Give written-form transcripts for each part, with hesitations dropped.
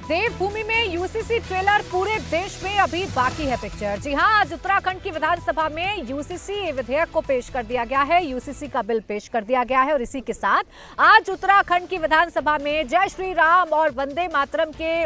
देवभूमि में UCC trailer पूरे देश में अभी बाकी है पिक्चर। जी हां, आज उत्तराखंड की विधानसभा में यूसीसी विधेयक को पेश कर दिया गया है, यूसीसी का बिल पेश कर दिया गया है और इसी के साथ आज उत्तराखंड की विधानसभा में जय श्री राम और वंदे मातरम के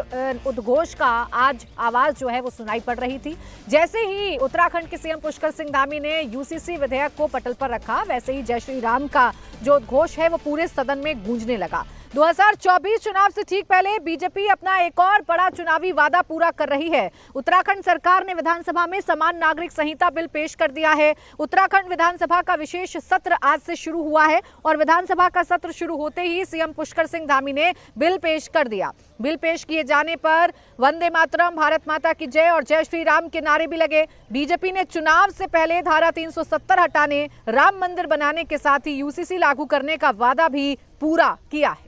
उद्घोष का आज आवाज जो है वो सुनाई पड़ रही थी। जैसे ही उत्तराखंड के सीएम पुष्कर सिंह धामी ने यूसीसी विधेयक को पटल पर रखा, वैसे ही जय श्री राम का जो उद्घोष है वो पूरे सदन में गूंजने लगा। 2024 चुनाव से ठीक पहले बीजेपी अपना एक और बड़ा चुनावी वादा पूरा कर रही है। उत्तराखंड सरकार ने विधानसभा में समान नागरिक संहिता बिल पेश कर दिया है। उत्तराखंड विधानसभा का विशेष सत्र आज से शुरू हुआ है और विधानसभा का सत्र शुरू होते ही सीएम पुष्कर सिंह धामी ने बिल पेश कर दिया। बिल पेश किए जाने पर वंदे मातरम, भारत माता की जय और जय श्री राम के नारे भी लगे। बीजेपी ने चुनाव से पहले धारा 370 हटाने, राम मंदिर बनाने के साथ ही यूसीसी लागू करने का वादा भी पूरा किया है।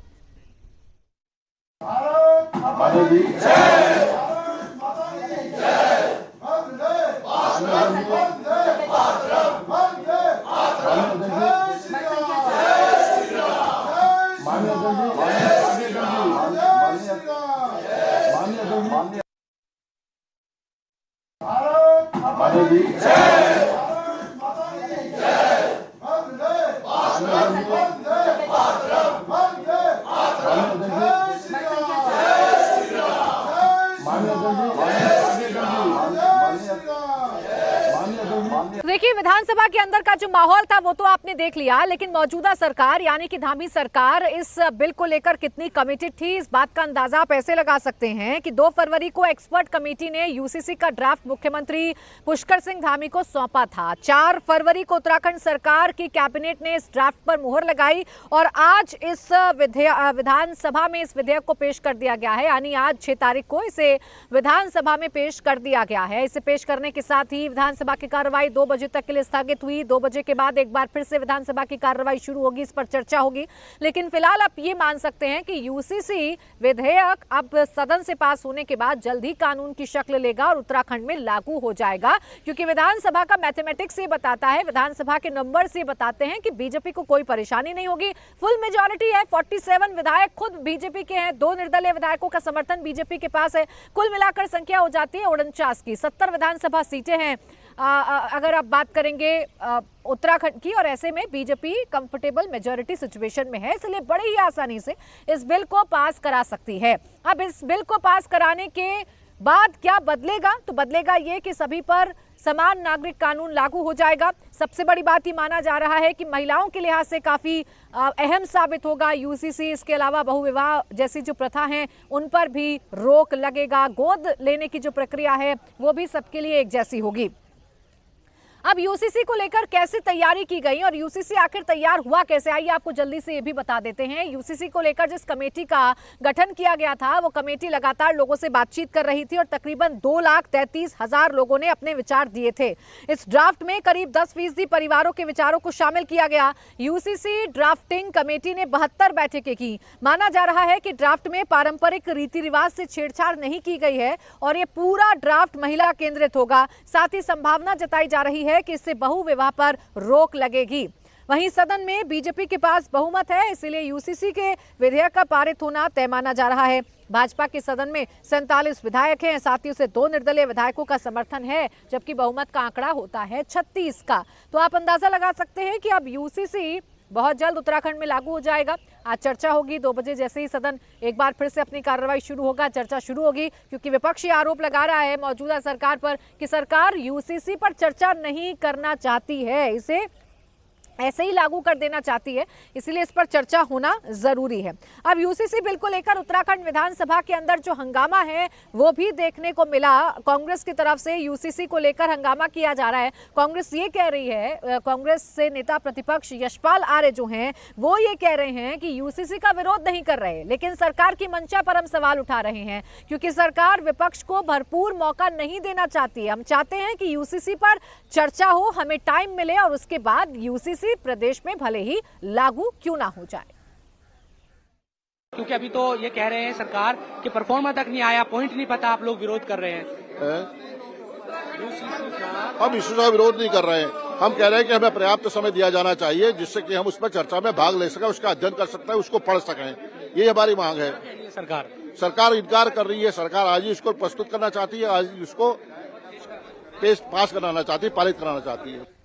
देखिए, विधानसभा के अंदर का जो माहौल था वो तो आपने देख लिया, लेकिन मौजूदा सरकार यानी कि धामी सरकार इस बिल को लेकर कितनी कमिटेड थी, इस बात का अंदाजा आप ऐसे लगा सकते हैं कि 2 फरवरी को एक्सपर्ट कमेटी ने यूसीसी का ड्राफ्ट मुख्यमंत्री पुष्कर सिंह धामी को सौंपा था। 4 फरवरी को उत्तराखंड सरकार की कैबिनेट ने इस ड्राफ्ट पर मुहर लगाई और आज इस विधानसभा में इस विधेयक को पेश कर दिया गया है, यानी आज 6 तारीख को इसे विधानसभा में पेश कर दिया गया है। इसे पेश करने के साथ ही विधानसभा की कार्रवाई 2 बजे तक के लिए स्थगित हुई। 2 बजे के बाद एक बार फिर से विधानसभा की कार्रवाई शुरू होगी, इस पर चर्चा होगी। लेकिन फिलहाल आप ये मान सकते हैं कि यूसीसी विधेयक अब सदन से पास होने के बाद जल्द ही कानून की शक्ल लेगा और उत्तराखंड में लागू हो जाएगा, क्योंकि विधानसभा का मैथमेटिक्स ये बताता है, विधानसभा के नंबर्स ये बताते हैं कि बीजेपी को कोई परेशानी नहीं होगी। फुल मेजॉरिटी है, 47 विधायक खुद बीजेपी के हैं, 2 निर्दलीय विधायकों का समर्थन बीजेपी के पास है। कुल मिलाकर संख्या हो जाती है 49 की। 70 विधानसभा सीटें हैं अगर आप बात करेंगे उत्तराखंड की, और ऐसे में बीजेपी कंफर्टेबल मेजॉरिटी सिचुएशन में है, इसलिए बड़ी ही आसानी से इस बिल को पास करा सकती है। अब इस बिल को पास कराने के बाद क्या बदलेगा, तो बदलेगा ये कि सभी पर समान नागरिक कानून लागू हो जाएगा। सबसे बड़ी बात ये माना जा रहा है कि महिलाओं के लिहाज से काफी अहम साबित होगा यूसीसी। इसके अलावा बहुविवाह जैसी जो प्रथा है उन पर भी रोक लगेगा। गोद लेने की जो प्रक्रिया है वो भी सबके लिए एक जैसी होगी। अब यूसीसी को लेकर कैसे तैयारी की गई और यूसीसी आखिर तैयार हुआ कैसे, आइए आपको जल्दी से ये भी बता देते हैं। यूसीसी को लेकर जिस कमेटी का गठन किया गया था, वो कमेटी लगातार लोगों से बातचीत कर रही थी और तकरीबन 2,33,000 लोगों ने अपने विचार दिए थे। इस ड्राफ्ट में करीब 10% परिवारों के विचारों को शामिल किया गया। यूसीसी ड्राफ्टिंग कमेटी ने 72 बैठकें की। माना जा रहा है कि ड्राफ्ट में पारंपरिक रीति रिवाज से छेड़छाड़ नहीं की गई है और ये पूरा ड्राफ्ट महिला केंद्रित होगा। साथ ही संभावना जताई जा रही है कि इससे बहुविवाह पर रोक लगेगी। वहीं सदन में बीजेपी के पास बहुमत है, इसलिए यूसीसी के विधेयक का पारित होना तय माना जा रहा है। भाजपा के सदन में 47 विधायक हैं, साथ ही उसे 2 निर्दलीय विधायकों का समर्थन है, जबकि बहुमत का आंकड़ा होता है 36 का। तो आप अंदाजा लगा सकते हैं कि अब यूसीसी बहुत जल्द उत्तराखंड में लागू हो जाएगा। आज चर्चा होगी 2 बजे, जैसे ही सदन एक बार फिर से अपनी कार्रवाई शुरू होगा, चर्चा शुरू होगी, क्योंकि विपक्ष ये आरोप लगा रहा है मौजूदा सरकार पर कि सरकार यूसीसी पर चर्चा नहीं करना चाहती है, इसे ऐसे ही लागू कर देना चाहती है, इसलिए इस पर चर्चा होना जरूरी है। अब यूसीसी बिल को लेकर उत्तराखंड विधानसभा के अंदर जो हंगामा है वो भी देखने को मिला। कांग्रेस की तरफ से यूसीसी को लेकर हंगामा किया जा रहा है। कांग्रेस ये कह रही है, कांग्रेस से नेता प्रतिपक्ष यशपाल आर्य जो हैं वो ये कह रहे हैं कि यूसीसी का विरोध नहीं कर रहे, लेकिन सरकार की मंशा पर हम सवाल उठा रहे हैं, क्योंकि सरकार विपक्ष को भरपूर मौका नहीं देना चाहती है। हम चाहते हैं कि यूसीसी पर चर्चा हो, हमें टाइम मिले और उसके बाद यूसीसी प्रदेश में भले ही लागू क्यों ना हो जाए। क्योंकि अभी तो ये कह रहे हैं सरकार कि परफॉर्मा तक नहीं आया, पॉइंट नहीं पता, आप लोग विरोध कर रहे हैं। हम इशू का विरोध नहीं कर रहे हैं, हम कह रहे हैं कि हमें पर्याप्त समय दिया जाना चाहिए जिससे कि हम उस पर चर्चा में भाग ले सकें, उसका अध्ययन कर सकते हैं, उसको पढ़ सकें, ये हमारी मांग है। सरकार इनकार कर रही है। सरकार आज ही इसको प्रस्तुत करना चाहती है, आज इसको पास कराना चाहती है, पारित कराना चाहती है।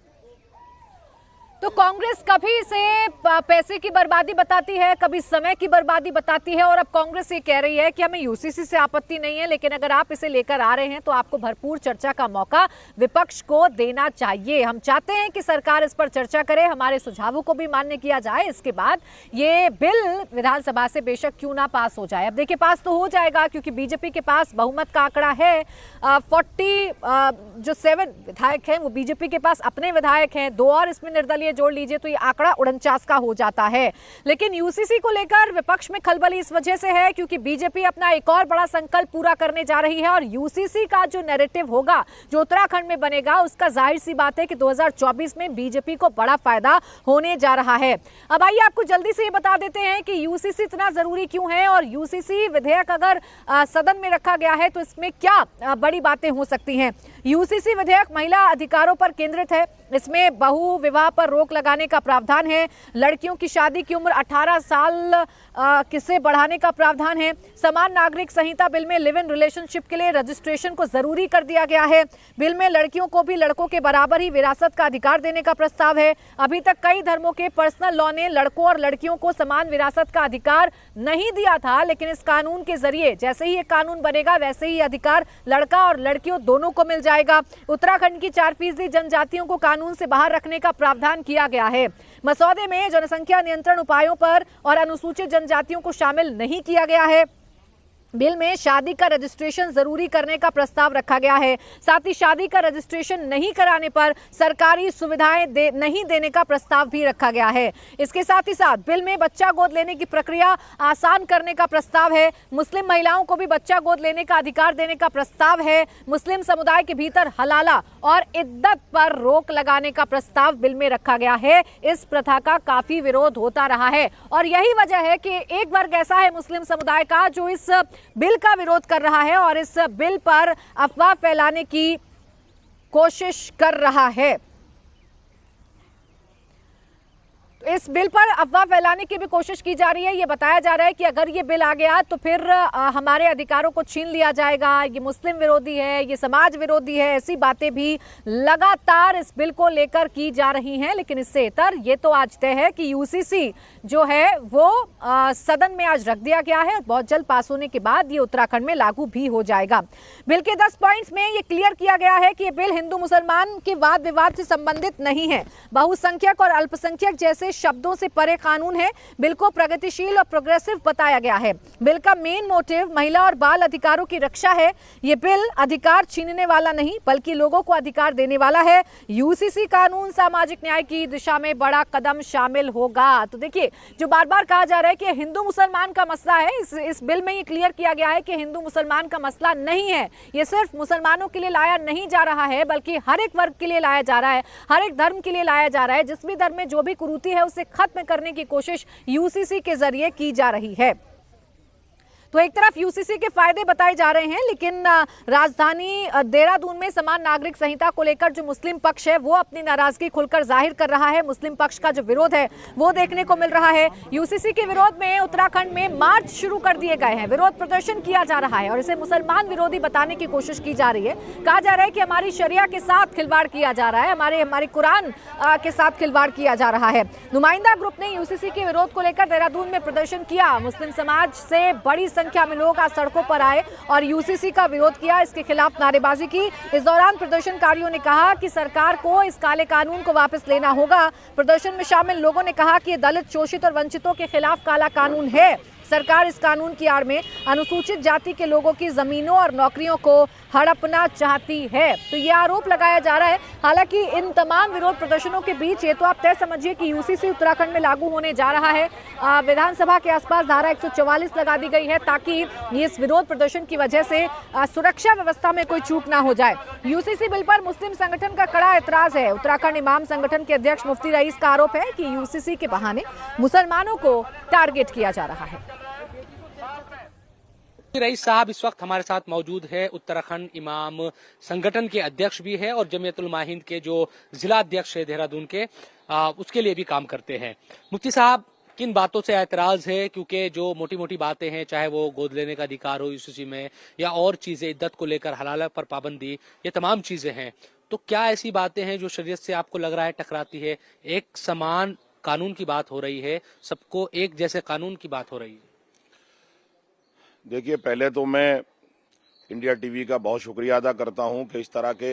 तो कांग्रेस कभी इसे पैसे की बर्बादी बताती है, कभी समय की बर्बादी बताती है, और अब कांग्रेस ये कह रही है कि हमें यूसीसी से आपत्ति नहीं है, लेकिन अगर आप इसे लेकर आ रहे हैं तो आपको भरपूर चर्चा का मौका विपक्ष को देना चाहिए। हम चाहते हैं कि सरकार इस पर चर्चा करे, हमारे सुझावों को भी मान्य किया जाए, इसके बाद ये बिल विधानसभा से बेशक क्यों ना पास हो जाए। अब देखिए पास तो हो जाएगा, क्योंकि बीजेपी के पास बहुमत का आंकड़ा है 47 विधायक हैं, वो बीजेपी के पास अपने विधायक हैं, 2 और इसमें निर्दलीय जोड़ लीजिए तो ये आंकड़ा 49 का हो जाता है। लेकिन यूसीसी को लेकर विपक्ष में खलबली इस वजह से है क्योंकि बीजेपी अपना एक और बड़ा संकल्प पूरा करने जा रही है, और यूसीसी का जो नैरेटिव होगा, जो उत्तराखंड में बनेगा, उसका जाहिर सी बात है कि 2024 में बीजेपी को बड़ा फायदा होने जा रहा है। अब आइए आपको जल्दी से ये बता देते हैं कि यूसीसी इतना जरूरी क्यों है, और यूसीसी विधेयक अगर सदन में रखा गया है तो इसमें क्या बड़ी बातें हो सकती हैं। यूसीसी विधेयक महिला अधिकारों पर केंद्रित है, इसमें बहु विवाह पर रोक लगाने का प्रावधान है, लड़कियों की शादी की उम्र 18 साल किसे बढ़ाने का प्रावधान है, समान नागरिक संहिता बिल में लिव इन रिलेशनशिप के लिए रजिस्ट्रेशन को जरूरी कर दिया गया है, बिल में लड़कियों को भी लड़कों के बराबर ही विरासत का अधिकार देने का प्रस्ताव है। अभी तक कई धर्मों के पर्सनल लॉ ने लड़कों और लड़कियों को समान विरासत का अधिकार नहीं दिया था, लेकिन इस कानून के जरिए जैसे ही ये कानून बनेगा वैसे ही अधिकार लड़का और लड़कियों दोनों को मिल जाएगा। उत्तराखंड की 4% जनजातियों को कानून से बाहर रखने का प्रावधान किया गया है। मसौदे में जनसंख्या नियंत्रण उपायों पर और अनुसूचित जनजातियों को शामिल नहीं किया गया है। बिल में शादी का रजिस्ट्रेशन जरूरी करने का प्रस्ताव रखा गया है, साथ ही शादी का रजिस्ट्रेशन नहीं कराने पर सरकारी सुविधाएं नहीं देने का प्रस्ताव भी रखा गया है। इसके साथ ही साथ बिल में बच्चा गोद लेने की प्रक्रिया आसान करने का प्रस्ताव है, मुस्लिम महिलाओं को भी बच्चा गोद लेने का अधिकार देने का प्रस्ताव है, मुस्लिम समुदाय के भीतर हलाला और इद्दत पर रोक लगाने का प्रस्ताव बिल में रखा गया है। इस प्रथा का काफी विरोध होता रहा है, और यही वजह है कि एक वर्ग ऐसा है मुस्लिम समुदाय का जो इस बिल का विरोध कर रहा है और इस बिल पर अफवाह फैलाने की कोशिश कर रहा है। इस बिल पर अफवाह फैलाने की भी कोशिश की जा रही है। ये बताया जा रहा है कि अगर ये बिल आ गया तो फिर हमारे अधिकारों को छीन लिया जाएगा, ये मुस्लिम विरोधी है, ये समाज विरोधी है, ऐसी बातें भी लगातार इस बिल को लेकर की जा रही हैं। लेकिन इससे इतर ये तो आज तय है कि यूसीसी जो है वो सदन में आज रख दिया गया है, बहुत जल्द पास होने के बाद ये उत्तराखंड में लागू भी हो जाएगा। बिल के 10 पॉइंट्स में ये क्लियर किया गया है कि ये बिल हिंदू मुसलमान के वाद विवाद से संबंधित नहीं है, बहुसंख्यक और अल्पसंख्यक जैसे शब्दों से परे कानून है। बिल को प्रगतिशील और प्रोग्रेसिव बताया गया है। बिल का मेन मोटिव महिला और बाल अधिकारों की रक्षा है। ये बिल अधिकार छीनने वाला नहीं बल्कि लोगों को अधिकार देने वाला है। यूसीसी कानून सामाजिक न्याय की दिशा में बड़ा कदम शामिल होगा। तो देखिए, जो बार बार कहा जा रहा है कि हिंदू मुसलमान का मसला है, इस बिल में ये क्लियर किया गया है कि हिंदू मुसलमान का मसला नहीं है। ये सिर्फ मुसलमानों के लिए लाया नहीं जा रहा है बल्कि हर एक वर्ग के लिए लाया जा रहा है, हर एक धर्म के लिए लाया जा रहा है। जिस भी धर्म में जो भी कुरीति है उसे खत्म करने की कोशिश यूसीसी के जरिए की जा रही है। तो एक तरफ यूसीसी के फायदे बताए जा रहे हैं, लेकिन राजधानी देहरादून में समान नागरिक संहिता को लेकर जो मुस्लिम पक्ष है वो अपनी नाराजगी खुलकर जाहिर कर रहा है। मुस्लिम पक्ष का जो विरोध है वो देखने को मिल रहा है। यूसीसी के विरोध में उत्तराखंड में मार्च शुरू कर दिए गए हैं, विरोध प्रदर्शन किया जा रहा है और इसे मुसलमान विरोधी बताने की कोशिश की जा रही है। कहा जा रहा है कि हमारी शरिया के साथ खिलवाड़ किया जा रहा है, हमारे कुरान के साथ खिलवाड़ किया जा रहा है। नुमाइंदा ग्रुप ने यूसीसी के विरोध को लेकर देहरादून में प्रदर्शन किया। मुस्लिम समाज से बड़ी संख्या में लोग आज सड़कों पर आए और यूसीसी का विरोध किया, इसके खिलाफ नारेबाजी की। इस दौरान प्रदर्शनकारियों ने कहा कि सरकार को इस काले कानून को वापस लेना होगा। प्रदर्शन में शामिल लोगों ने कहा कि ये दलित, शोषित और वंचितों के खिलाफ काला कानून है। सरकार इस कानून की आड़ में अनुसूचित जाति के लोगों की जमीनों और नौकरियों को हड़पना चाहती है। तो ये आरोप लगाया जा रहा है। हालांकि इन तमाम विरोध प्रदर्शनों के बीच ये तो आप तय समझिए कि यूसीसी उत्तराखंड में लागू होने जा रहा है। विधानसभा के आसपास धारा 144 लगा दी गई है ताकि इस विरोध प्रदर्शन की वजह से सुरक्षा व्यवस्था में कोई चूक ना हो जाए। यूसीसी बिल पर मुस्लिम संगठन का कड़ा एतराज है। उत्तराखंड इमाम संगठन के अध्यक्ष मुफ्ती रईस का आरोप है कि यूसीसी के बहाने मुसलमानों को टारगेट किया जा रहा है। रईस साहब इस वक्त हमारे साथ मौजूद है, उत्तराखंड इमाम संगठन के अध्यक्ष भी है और जमीयतुल उलमा हिंद के जो जिला अध्यक्ष है देहरादून के, उसके लिए भी काम करते हैं। मुफ्ती साहब, किन बातों से ऐतराज है? क्योंकि जो मोटी मोटी बातें हैं, चाहे वो गोद लेने का अधिकार हो यूसीसी में या और चीजें, इद्दत को लेकर, हलाला पर पाबंदी, ये तमाम चीजें हैं, तो क्या ऐसी बातें हैं जो शरीयत से आपको लग रहा है टकराती है? एक समान कानून की बात हो रही है, सबको एक जैसे कानून की बात हो रही है। देखिए, पहले तो मैं इंडिया टीवी का बहुत शुक्रिया अदा करता हूं कि इस तरह के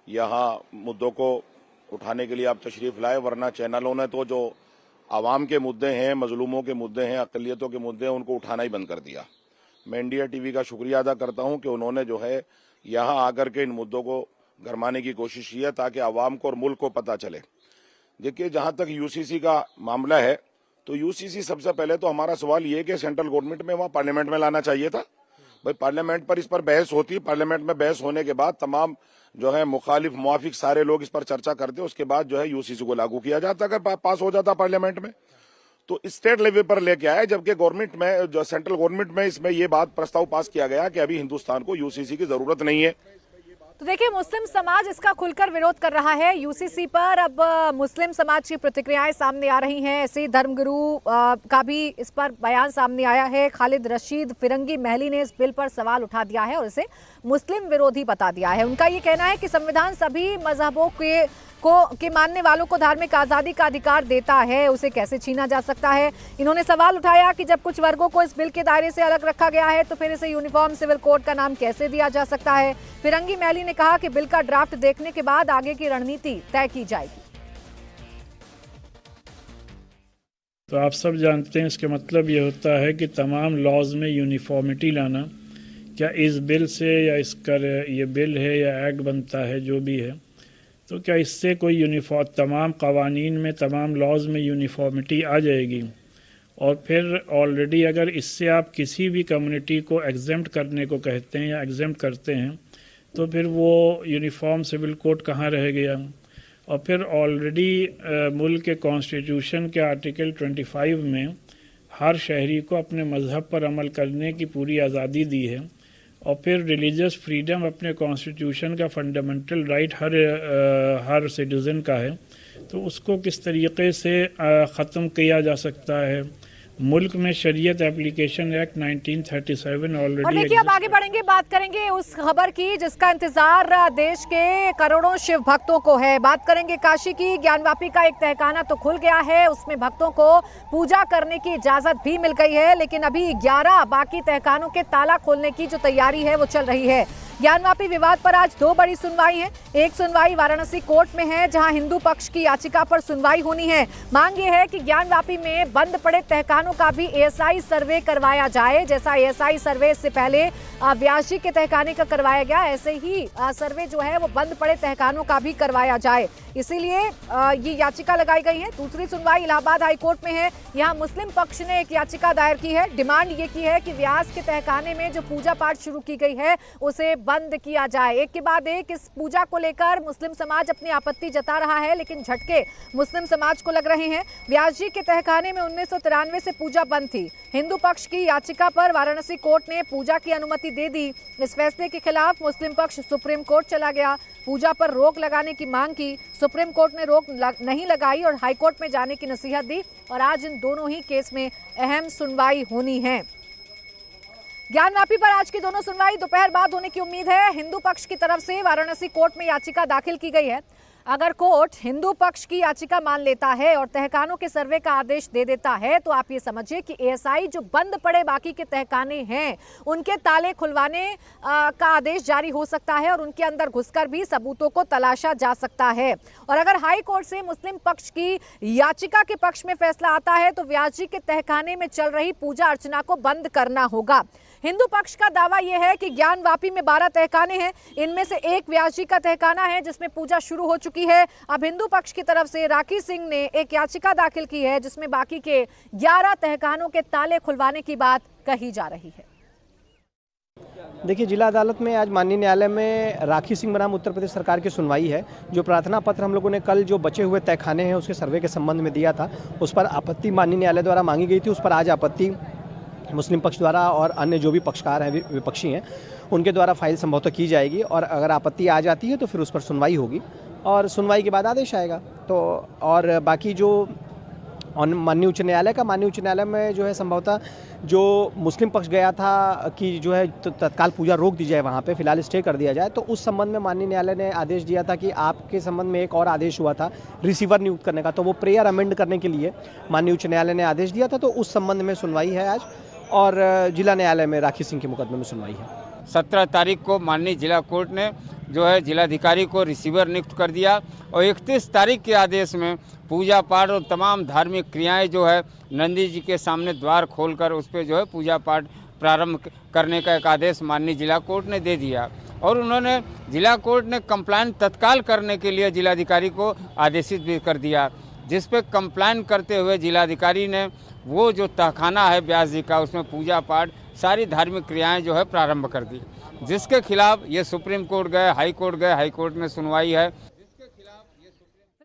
यहाँ मुद्दों को उठाने के लिए आप तशरीफ लाए, वरना चैनलों ने तो जो आवाम के मुद्दे हैं, मजलूमों के मुद्दे हैं, अक़लियतों के मुद्दे हैं, उनको उठाना ही बंद कर दिया। मैं इंडिया टीवी का शुक्रिया अदा करता हूं कि उन्होंने जो है यहाँ आकर के इन मुद्दों को गरमाने की कोशिश की है ताकि आवाम को और मुल्क को पता चले। देखिए, जहां तक यूसीसी का मामला है तो यूसीसी सबसे पहले तो हमारा सवाल ये है कि सेंट्रल गवर्नमेंट में वहां पार्लियामेंट में लाना चाहिए था। भाई, पार्लियामेंट पर इस पर बहस होती, पार्लियामेंट में बहस होने के बाद तमाम जो है मुखालिफ मुआफिक सारे लोग इस पर चर्चा करते, उसके बाद जो है यूसीसी को लागू किया जाता अगर पास हो जाता पार्लियामेंट में। तो स्टेट लेवल पर लेके आए, जबकि गवर्नमेंट में जो सेंट्रल गवर्नमेंट में इसमें ये बात प्रस्ताव पास किया गया कि अभी हिंदुस्तान को यूसीसी की जरूरत नहीं है। तो देखिए, मुस्लिम समाज इसका खुलकर विरोध कर रहा है यूसीसी पर। अब मुस्लिम समाज की प्रतिक्रियाएं सामने आ रही हैं। ऐसे धर्मगुरु का भी इस पर बयान सामने आया है। खालिद रशीद फिरंगी महली ने इस बिल पर सवाल उठा दिया है और इसे मुस्लिम विरोधी बता दिया है। उनका ये कहना है कि संविधान सभी मजहबों के मानने वालों को धार्मिक आज़ादी का अधिकार देता है, उसे कैसे छीना जा सकता है। इन्होंने सवाल उठाया कि जब कुछ वर्गों को इस बिल के दायरे से अलग रखा गया है तो फिर इसे यूनिफॉर्म सिविल कोड का नाम कैसे दिया जा सकता है। फिरंगी महली ने कहा कि बिल का ड्राफ्ट देखने के बाद आगे की रणनीति तय की जाएगी। तो आप सब जानते हैं इसका मतलब ये होता है कि तमाम लॉज में यूनिफॉर्मिटी लाना। क्या इस बिल से या इसका ये बिल है या एक्ट बनता है जो भी है, तो क्या इससे कोई यूनिफॉर्म तमाम कवानीन में, तमाम लॉज में यूनिफॉर्मिटी आ जाएगी? और फिर ऑलरेडी अगर इससे आप किसी भी कम्युनिटी को एग्जेम्प्ट करने को कहते हैं या एग्जेम्प्ट करते हैं तो फिर वो यूनिफॉर्म सिविल कोड कहाँ रह गया? और फिर ऑलरेडी मुल्क के कॉन्स्टिट्यूशन के आर्टिकल 25 में हर शहरी को अपने मज़हब पर अमल करने की पूरी आज़ादी दी है। और फिर रिलीजियस फ्रीडम अपने कॉन्स्टिट्यूशन का फंडामेंटल राइट हर सिटीज़न का है, तो उसको किस तरीके से ख़त्म किया जा सकता है? मुल्क में शरीयत एप्लीकेशन एक्ट 1937 ऑलरेडी। और देखिए, अब आगे बढ़ेंगे, बात करेंगे उस खबर की जिसका इंतजार देश के करोड़ों शिव भक्तों को है। बात करेंगे काशी की। ज्ञानवापी का एक तहखाना तो खुल गया है, उसमें भक्तों को पूजा करने की इजाजत भी मिल गई है, लेकिन अभी 11 बाकी तहखानों के ताला खोलने की जो तैयारी है वो चल रही है। ज्ञानवापी विवाद पर आज 2 बड़ी सुनवाई है। एक सुनवाई वाराणसी कोर्ट में है जहां हिंदू पक्ष की याचिका पर सुनवाई होनी है। मांग ये है कि ज्ञानवापी में बंद पड़े तहखानों का भी एएसआई सर्वे करवाया जाए। जैसा एएसआई सर्वे इससे पहले व्यास जी के तहखाने का करवाया गया, ऐसे ही सर्वे जो है वो बंद पड़े तहखानों का भी करवाया जाए, इसीलिए ये याचिका लगाई गई है। दूसरी सुनवाई इलाहाबाद हाईकोर्ट में है। यहाँ मुस्लिम पक्ष ने एक याचिका दायर की है। डिमांड ये की है कि व्यास के तहखाने में जो पूजा पाठ शुरू की गई है उसे बंद किया जाए। एक के बाद एक इस पूजा को लेकर मुस्लिम समाज अपनी आपत्ति जता रहा है, लेकिन झटके मुस्लिम समाज को लग रहे हैं। व्यास जी के तहखाने में 1993 से पूजा बंद थी। हिंदू पक्ष की याचिका पर वाराणसी कोर्ट ने पूजा की अनुमति दे दी। इस फैसले के खिलाफ मुस्लिम पक्ष सुप्रीम कोर्ट चला गया। पूजा पर रोक लगाने की मांग की। सुप्रीम कोर्ट ने रोक नहीं लगाई और हाईकोर्ट में जाने की नसीहत दी और आज इन दोनों ही केस में अहम सुनवाई होनी है। ज्ञानवापी पर आज की दोनों सुनवाई दोपहर बाद होने की उम्मीद है। हिंदू पक्ष की तरफ से वाराणसी कोर्ट में याचिका दाखिल की गई है। अगर कोर्ट हिंदू पक्ष की याचिका मान लेता है और तहखानों के सर्वे का आदेश दे देता है तो आप ये समझिए कि एएसआई जो बंद पड़े बाकी के तहखाने हैं उनके ताले खुलवाने का आदेश जारी हो सकता है और उनके अंदर घुसकर भी सबूतों को तलाशा जा सकता है। और अगर हाई कोर्ट से मुस्लिम पक्ष की याचिका के पक्ष में फैसला आता है तो व्यास जी के तहखाने में चल रही पूजा अर्चना को बंद करना होगा। हिंदू पक्ष का दावा यह है कि ज्ञानवापी में 12 तहखाने हैं, इनमें से एक व्यास जी का तहखाना है जिसमें पूजा शुरू हो चुकी है। अब हिंदू पक्ष की तरफ से राखी सिंह ने एक याचिका दाखिल की है जिसमें बाकी के 11 तहखानों के ताले खुलवाने की बात कही जा रही है। देखिए, जिला अदालत में आज माननीय न्यायालय में राखी सिंह बनाम उत्तर प्रदेश सरकार की सुनवाई है। जो प्रार्थना पत्र हम लोगों ने कल जो बचे हुए तहखाने हैं उसके सर्वे के संबंध में दिया था, उस पर आपत्ति माननीय न्यायालय द्वारा मांगी गई थी। उस पर आज आपत्ति मुस्लिम पक्ष द्वारा और अन्य जो भी पक्षकार हैं, विपक्षी हैं, उनके द्वारा फाइल संभवतः की जाएगी और अगर आपत्ति आ जाती है तो फिर उस पर सुनवाई होगी और सुनवाई के बाद आदेश आएगा। तो और बाकी जो माननीय उच्च न्यायालय का। माननीय उच्च न्यायालय में जो है संभवतः जो मुस्लिम पक्ष गया था कि जो है तत्काल पूजा रोक दी जाए, वहाँ पे फिलहाल स्टे कर दिया जाए, तो उस संबंध में माननीय न्यायालय ने आदेश दिया था कि आपके संबंध में एक और आदेश हुआ था रिसीवर नियुक्त करने का, तो वो प्रेयर अमेंड करने के लिए माननीय उच्च न्यायालय ने आदेश दिया था। तो उस संबंध में सुनवाई है आज, और जिला न्यायालय में राखी सिंह के मुकदमे में सुनवाई है। 17 तारीख को माननीय जिला कोर्ट ने जो है जिलाधिकारी को रिसीवर नियुक्त कर दिया, और 31 तारीख के आदेश में पूजा पाठ और तमाम धार्मिक क्रियाएं जो है नंदी जी के सामने द्वार खोलकर उस पर जो है पूजा पाठ प्रारंभ करने का एक आदेश माननीय जिला कोर्ट ने दे दिया। और उन्होंने जिला कोर्ट ने कंप्लाइन तत्काल करने के लिए जिलाधिकारी को आदेशित भी कर दिया, जिस पे कंप्लाइन करते हुए जिलाधिकारी ने वो जो तहखाना है व्यास जी का, उसमें पूजा पाठ सारी धार्मिक क्रियाएं जो है प्रारंभ कर दी, जिसके खिलाफ ये सुप्रीम कोर्ट गए, हाई कोर्ट गए, हाई कोर्ट में सुनवाई है।